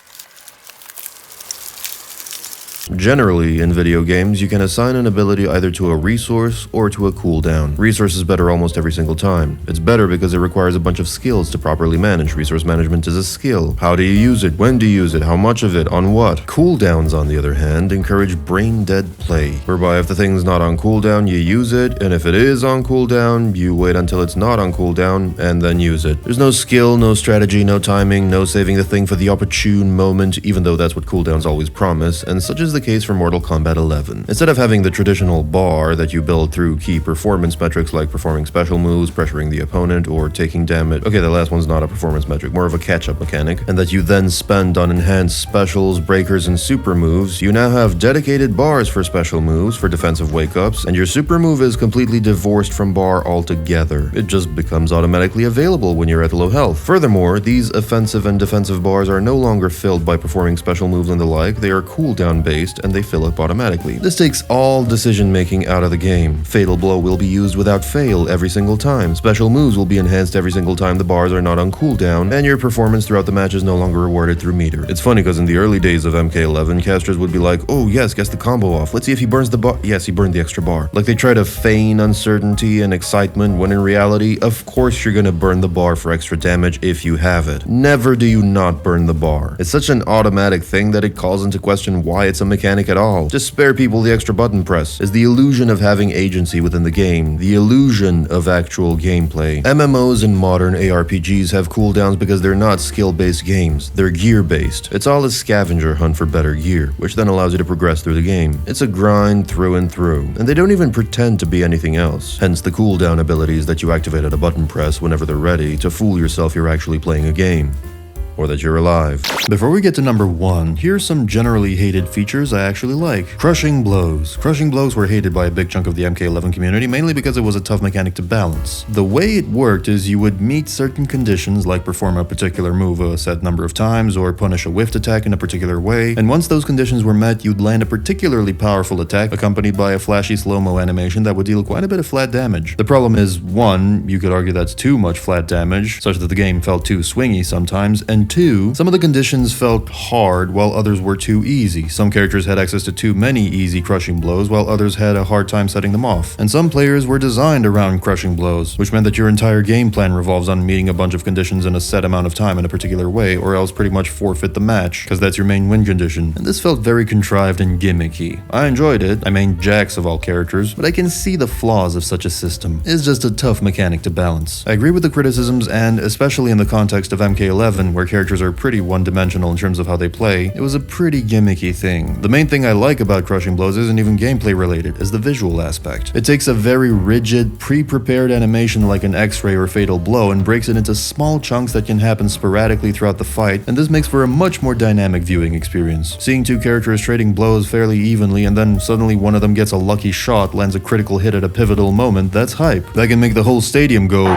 Generally, in video games, you can assign an ability either to a resource or to a cooldown. Resource is better almost every single time. It's better because it requires a bunch of skills to properly manage. Resource management is a skill. How do you use it? When do you use it? How much of it? On what? Cooldowns, on the other hand, encourage brain-dead play, whereby if the thing's not on cooldown, you use it, and if it is on cooldown, you wait until it's not on cooldown, and then use it. There's no skill, no strategy, no timing, no saving the thing for the opportune moment, even though that's what cooldowns always promise, and such is the case for Mortal Kombat 11. Instead of having the traditional bar that you build through key performance metrics like performing special moves, pressuring the opponent, or taking damage. Okay, the last one's not a performance metric, more of a catch-up mechanic, and that you then spend on enhanced specials, breakers, and super moves, you now have dedicated bars for special moves, for defensive wake-ups, and your super move is completely divorced from bar altogether. It just becomes automatically available when you're at low health. Furthermore, these offensive and defensive bars are no longer filled by performing special moves and the like, they are cooldown based, and they fill up automatically. This takes all decision making out of the game. Fatal Blow will be used without fail every single time. Special moves will be enhanced every single time the bars are not on cooldown, and your performance throughout the match is no longer rewarded through meter. It's funny because in the early days of MK11, casters would be like, oh yes, guess the combo off. Let's see if he burns the bar. Yes, he burned the extra bar. Like they try to feign uncertainty and excitement when in reality, of course you're gonna burn the bar for extra damage if you have it. Never do you not burn the bar. It's such an automatic thing that it calls into question why it's a mechanic at all. Just spare people the extra button press. Is the illusion of having agency within the game, the illusion of actual gameplay. MMOs and modern ARPGs have cooldowns because they're not skill-based games, they're gear-based. It's all a scavenger hunt for better gear, which then allows you to progress through the game. It's a grind through and through, and they don't even pretend to be anything else. Hence the cooldown abilities that you activate at a button press whenever they're ready to fool yourself you're actually playing a game. Or that you're alive. Before we get to #1, here's some generally hated features I actually like. Crushing blows. Crushing blows were hated by a big chunk of the MK11 community, mainly because it was a tough mechanic to balance. The way it worked is you would meet certain conditions, like perform a particular move a set number of times, or punish a whiffed attack in a particular way, and once those conditions were met, you'd land a particularly powerful attack, accompanied by a flashy slow-mo animation that would deal quite a bit of flat damage. The problem is, 1, you could argue that's too much flat damage, such that the game felt too swingy sometimes, and 2, some of the conditions felt hard while others were too easy. Some characters had access to too many easy crushing blows while others had a hard time setting them off. And some players were designed around crushing blows, which meant that your entire game plan revolves on meeting a bunch of conditions in a set amount of time in a particular way, or else pretty much forfeit the match, because that's your main win condition. And this felt very contrived and gimmicky. I enjoyed it, I mained Jax of all characters, but I can see the flaws of such a system. It's just a tough mechanic to balance. I agree with the criticisms, and especially in the context of MK11, where characters characters are pretty one-dimensional in terms of how they play, it was a pretty gimmicky thing. The main thing I like about Crushing Blows isn't even gameplay related, is the visual aspect. It takes a very rigid, pre-prepared animation like an X-ray or Fatal Blow and breaks it into small chunks that can happen sporadically throughout the fight, and this makes for a much more dynamic viewing experience. Seeing two characters trading blows fairly evenly and then suddenly one of them gets a lucky shot, lands a critical hit at a pivotal moment, that's hype. That can make the whole stadium go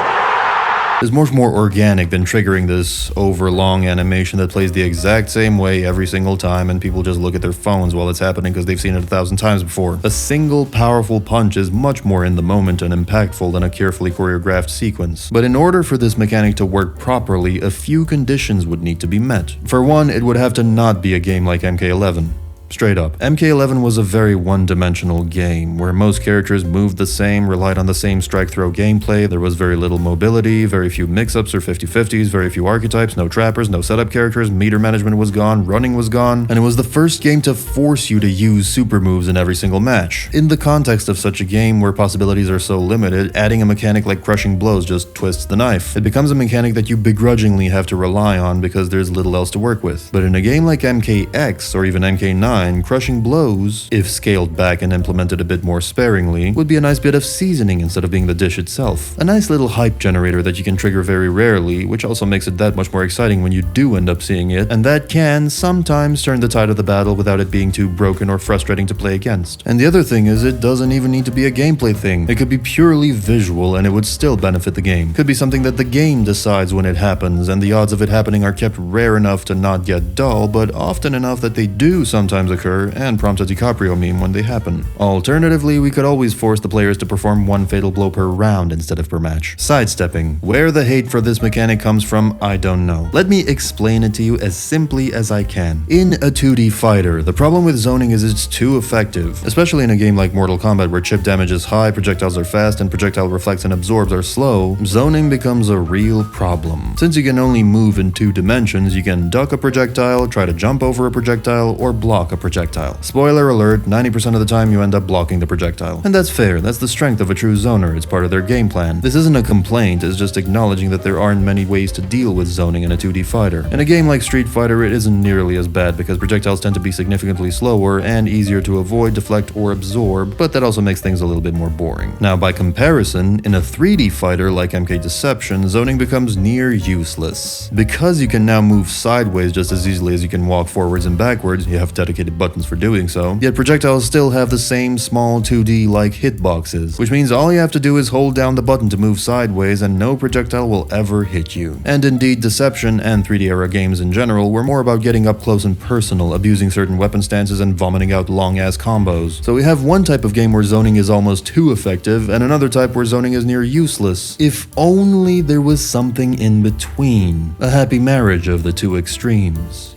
is much more organic than triggering this overlong animation that plays the exact same way every single time and people just look at their phones while it's happening because they've seen it 1,000 times before. A single powerful punch is much more in the moment and impactful than a carefully choreographed sequence. But in order for this mechanic to work properly, a few conditions would need to be met. For one, it would have to not be a game like MK11. Straight up. MK11 was a very one-dimensional game, where most characters moved the same, relied on the same strike-throw gameplay, there was very little mobility, very few mix-ups or 50-50s, very few archetypes, no trappers, no setup characters, meter management was gone, running was gone, and it was the first game to force you to use super moves in every single match. In the context of such a game where possibilities are so limited, adding a mechanic like Crushing Blows just twists the knife. It becomes a mechanic that you begrudgingly have to rely on because there's little else to work with. But in a game like MKX or even MK9, Crushing Blows, if scaled back and implemented a bit more sparingly, would be a nice bit of seasoning instead of being the dish itself. A nice little hype generator that you can trigger very rarely, which also makes it that much more exciting when you do end up seeing it, and that can sometimes turn the tide of the battle without it being too broken or frustrating to play against. And the other thing is, it doesn't even need to be a gameplay thing. It could be purely visual and it would still benefit the game. Could be something that the game decides when it happens, and the odds of it happening are kept rare enough to not get dull, but often enough that they do sometimes occur and prompt a DiCaprio meme when they happen. Alternatively, we could always force the players to perform one fatal blow per round instead of per match. Sidestepping. Where the hate for this mechanic comes from, I don't know. Let me explain it to you as simply as I can. In a 2D fighter, the problem with zoning is it's too effective, especially in a game like Mortal Kombat where chip damage is high, projectiles are fast, and projectile reflects and absorbs are slow. Zoning becomes a real problem. Since you can only move in 2 dimensions, you can duck a projectile, try to jump over a projectile, or block a projectile. Spoiler alert, 90% of the time you end up blocking the projectile. And that's fair, that's the strength of a true zoner, it's part of their game plan. This isn't a complaint, it's just acknowledging that there aren't many ways to deal with zoning in a 2D fighter. In a game like Street Fighter, it isn't nearly as bad because projectiles tend to be significantly slower and easier to avoid, deflect, or absorb, but that also makes things a little bit more boring. Now, by comparison, in a 3D fighter like MK Deception, zoning becomes near useless. Because you can now move sideways just as easily as you can walk forwards and backwards, you have dedicated buttons for doing so, yet projectiles still have the same small 2D-like hitboxes, which means all you have to do is hold down the button to move sideways and no projectile will ever hit you. And indeed, Deception and 3D era games in general were more about getting up close and personal, abusing certain weapon stances and vomiting out long-ass combos. So we have one type of game where zoning is almost too effective, and another type where zoning is near useless. If only there was something in between. A happy marriage of the two extremes.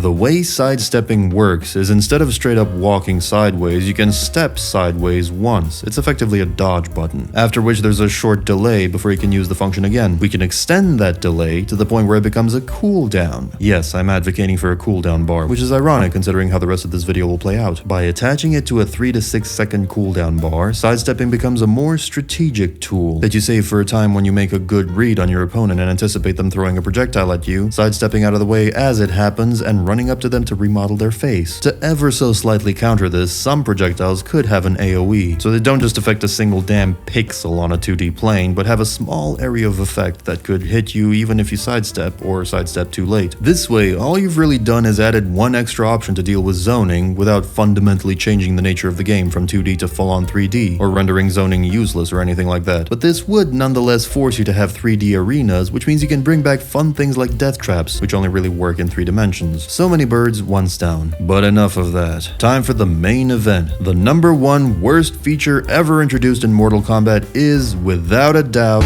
The way sidestepping works is instead of straight up walking sideways, you can step sideways once. It's effectively a dodge button, after which there's a short delay before you can use the function again. We can extend that delay to the point where it becomes a cooldown. Yes, I'm advocating for a cooldown bar, which is ironic considering how the rest of this video will play out. By attaching it to a 3 to 6 second cooldown bar, sidestepping becomes a more strategic tool that you save for a time when you make a good read on your opponent and anticipate them throwing a projectile at you, sidestepping out of the way as it happens and running up to them to remodel their face. To ever so slightly counter this, some projectiles could have an AoE, so they don't just affect a single damn pixel on a 2D plane, but have a small area of effect that could hit you even if you sidestep or sidestep too late. This way, all you've really done is added one extra option to deal with zoning without fundamentally changing the nature of the game from 2D to full-on 3D, or rendering zoning useless or anything like that. But this would nonetheless force you to have 3D arenas, which means you can bring back fun things like death traps, which only really work in 3 dimensions. So many birds, one stone. But enough of that. Time for the main event. The #1 worst feature ever introduced in Mortal Kombat is, without a doubt,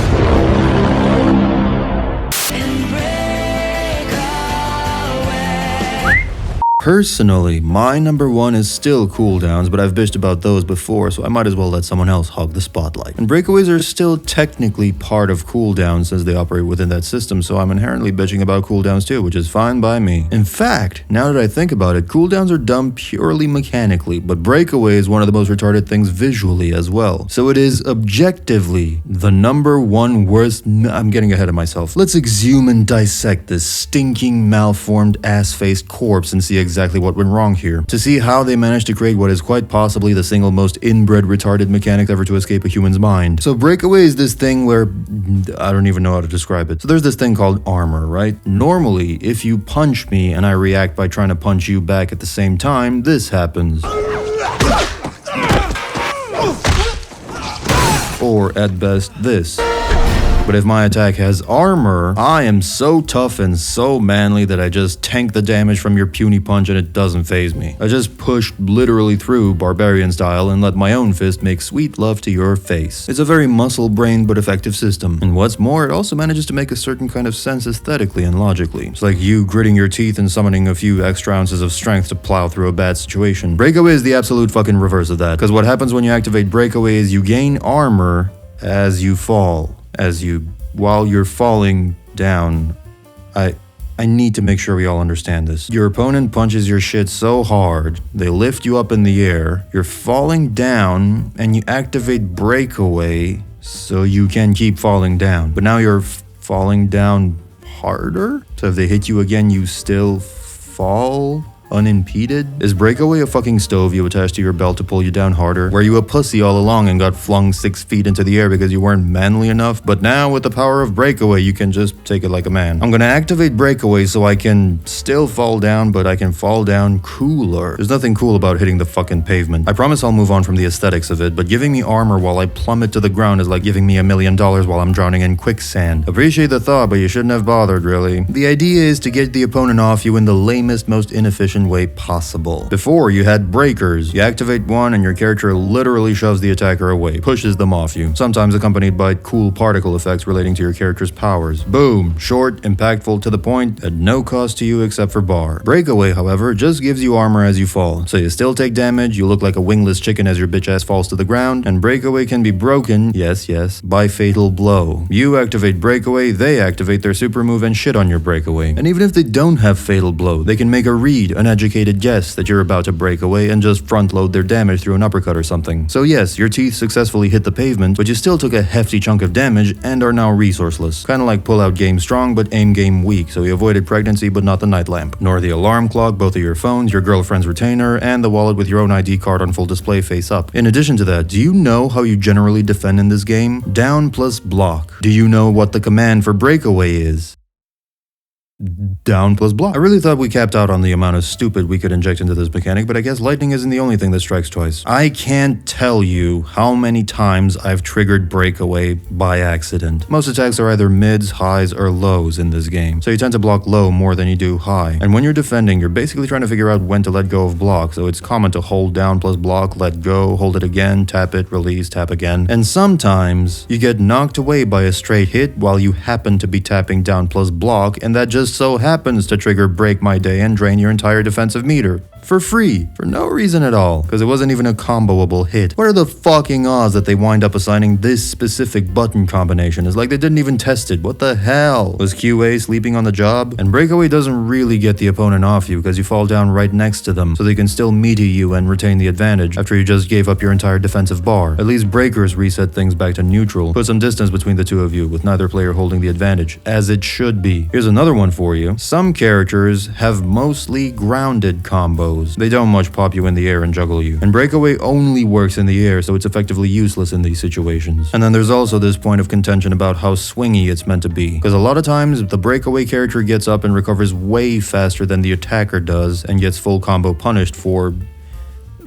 Personally, my number one is still cooldowns, but I've bitched about those before, so I might as well let someone else hog the spotlight. And breakaways are still technically part of cooldowns since they operate within that system, so I'm inherently bitching about cooldowns too, which is fine by me. In fact, now that I think about it, cooldowns are dumb purely mechanically, but breakaway is one of the most retarded things visually as well. So it is objectively the number one worst. I'm getting ahead of myself. Let's exhume and dissect this stinking, malformed, ass-faced corpse and see exactly what went wrong here. To see how they managed to create what is quite possibly the single most inbred retarded mechanic ever to escape a human's mind. So breakaway is this thing where I don't even know how to describe it. So there's this thing called armor, right? Normally, if you punch me and I react by trying to punch you back at the same time, this happens. Or at best, this. But if my attack has armor, I am so tough and so manly that I just tank the damage from your puny punch and it doesn't faze me. I just push literally through barbarian style and let my own fist make sweet love to your face. It's a very muscle-brained but effective system. And what's more, it also manages to make a certain kind of sense aesthetically and logically. It's like you gritting your teeth and summoning a few extra ounces of strength to plow through a bad situation. Breakaway is the absolute fucking reverse of that. Because what happens when you activate breakaway is you gain armor as you fall. While you're falling down. I need to make sure we all understand this. Your opponent punches your shit so hard, they lift you up in the air, you're falling down, and you activate breakaway so you can keep falling down. But now you're falling down harder? So if they hit you again, you still fall unimpeded? Is breakaway a fucking stove you attach to your belt to pull you down harder? Were you a pussy all along and got flung 6 feet into the air because you weren't manly enough? But now with the power of breakaway, you can just take it like a man. I'm gonna activate breakaway so I can still fall down, but I can fall down cooler. There's nothing cool about hitting the fucking pavement. I promise I'll move on from the aesthetics of it, but giving me armor while I plummet to the ground is like giving me $1 million while I'm drowning in quicksand. Appreciate the thought, but you shouldn't have bothered, really. The idea is to get the opponent off you in the lamest, most inefficient way possible. Before, you had breakers. You activate one and your character literally shoves the attacker away, pushes them off you, sometimes accompanied by cool particle effects relating to your character's powers. Boom! Short, impactful, to the point, at no cost to you except for bar. Breakaway, however, just gives you armor as you fall, so you still take damage, you look like a wingless chicken as your bitch ass falls to the ground, and breakaway can be broken, yes, by fatal blow. You activate breakaway, they activate their super move and shit on your breakaway. And even if they don't have fatal blow, they can make a read, an educated guess that you're about to break away and just front load their damage through an uppercut or something. So yes, your teeth successfully hit the pavement, but you still took a hefty chunk of damage and are now resourceless. Kinda like pull out game strong but aim game weak, so you avoided pregnancy but not the night lamp, nor the alarm clock, both of your phones, your girlfriend's retainer, and the wallet with your own ID card on full display face up. In addition to that, do you know how you generally defend in this game? Down plus block. Do you know what the command for breakaway is? Down plus block. I really thought we capped out on the amount of stupid we could inject into this mechanic, but I guess lightning isn't the only thing that strikes twice. I can't tell you how many times I've triggered breakaway by accident. Most attacks are either mids, highs, or lows in this game, so you tend to block low more than you do high. And when you're defending, you're basically trying to figure out when to let go of block, so it's common to hold down plus block, let go, hold it again, tap it, release, tap again. And sometimes you get knocked away by a straight hit while you happen to be tapping down plus block, and that just so happens to trigger Break My Day and drain your entire defensive meter. For free. For no reason at all. Because it wasn't even a comboable hit. What are the fucking odds that they wind up assigning this specific button combination? It's like they didn't even test it. What the hell? Was QA sleeping on the job? And breakaway doesn't really get the opponent off you because you fall down right next to them, so they can still meaty you and retain the advantage after you just gave up your entire defensive bar. At least breakers reset things back to neutral. Put some distance between the two of you, with neither player holding the advantage, as it should be. Here's another one for you. Some characters have mostly grounded combos. They don't much pop you in the air and juggle you. And breakaway only works in the air, so it's effectively useless in these situations. And then there's also this point of contention about how swingy it's meant to be. Because a lot of times, the breakaway character gets up and recovers way faster than the attacker does, and gets full combo punished for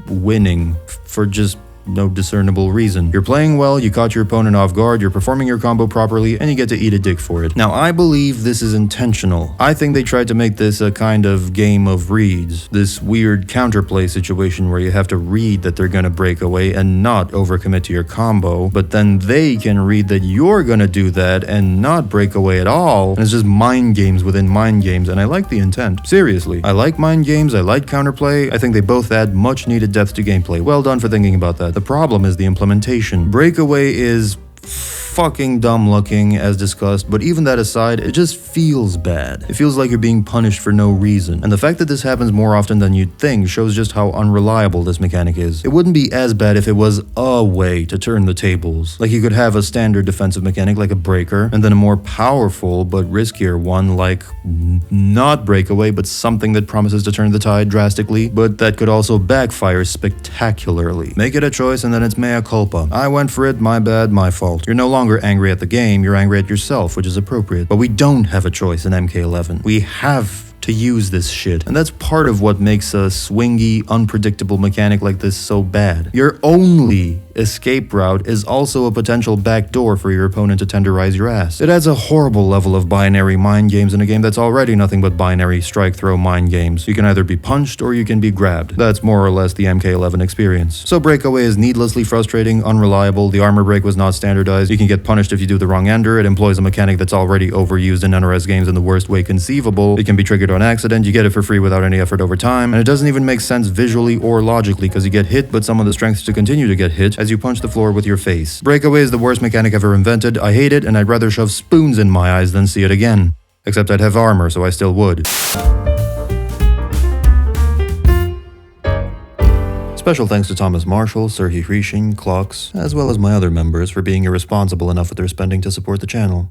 winning, for just no discernible reason. You're playing well, you caught your opponent off guard, you're performing your combo properly, and you get to eat a dick for it. Now, I believe this is intentional. I think they tried to make this a kind of game of reads. This weird counterplay situation where you have to read that they're gonna break away and not overcommit to your combo, but then they can read that you're gonna do that and not break away at all. And it's just mind games within mind games, and I like the intent. Seriously. I like mind games, I like counterplay, I think they both add much needed depth to gameplay. Well done for thinking about that. The problem is the implementation. Breakaway is fucking dumb looking, as discussed, but even that aside, it just feels bad. It feels like you're being punished for no reason. And the fact that this happens more often than you'd think shows just how unreliable this mechanic is. It wouldn't be as bad if it was a way to turn the tables. Like you could have a standard defensive mechanic like a breaker, and then a more powerful but riskier one like not breakaway, but something that promises to turn the tide drastically, but that could also backfire spectacularly. Make it a choice and then it's mea culpa. I went for it, my bad, my fault. You're no longer angry at the game, you're angry at yourself, which is appropriate. But we don't have a choice in MK11. We have to use this shit. And that's part of what makes a swingy, unpredictable mechanic like this so bad. Your only escape route is also a potential backdoor for your opponent to tenderize your ass. It adds a horrible level of binary mind games in a game that's already nothing but binary strike-throw mind games. You can either be punched or you can be grabbed. That's more or less the MK11 experience. So breakaway is needlessly frustrating, unreliable, the armor break was not standardized, you can get punished if you do the wrong ender, it employs a mechanic that's already overused in NRS games in the worst way conceivable, it can be triggered on accident, you get it for free without any effort over time, and it doesn't even make sense visually or logically because you get hit but summon the strength to continue to get hit as you punch the floor with your face. Breakaway is the worst mechanic ever invented, I hate it, and I'd rather shove spoons in my eyes than see it again. Except I'd have armor, so I still would. Special thanks to Thomas Marshall, Serhi Hrishin, Clocks, as well as my other members for being irresponsible enough with their spending to support the channel.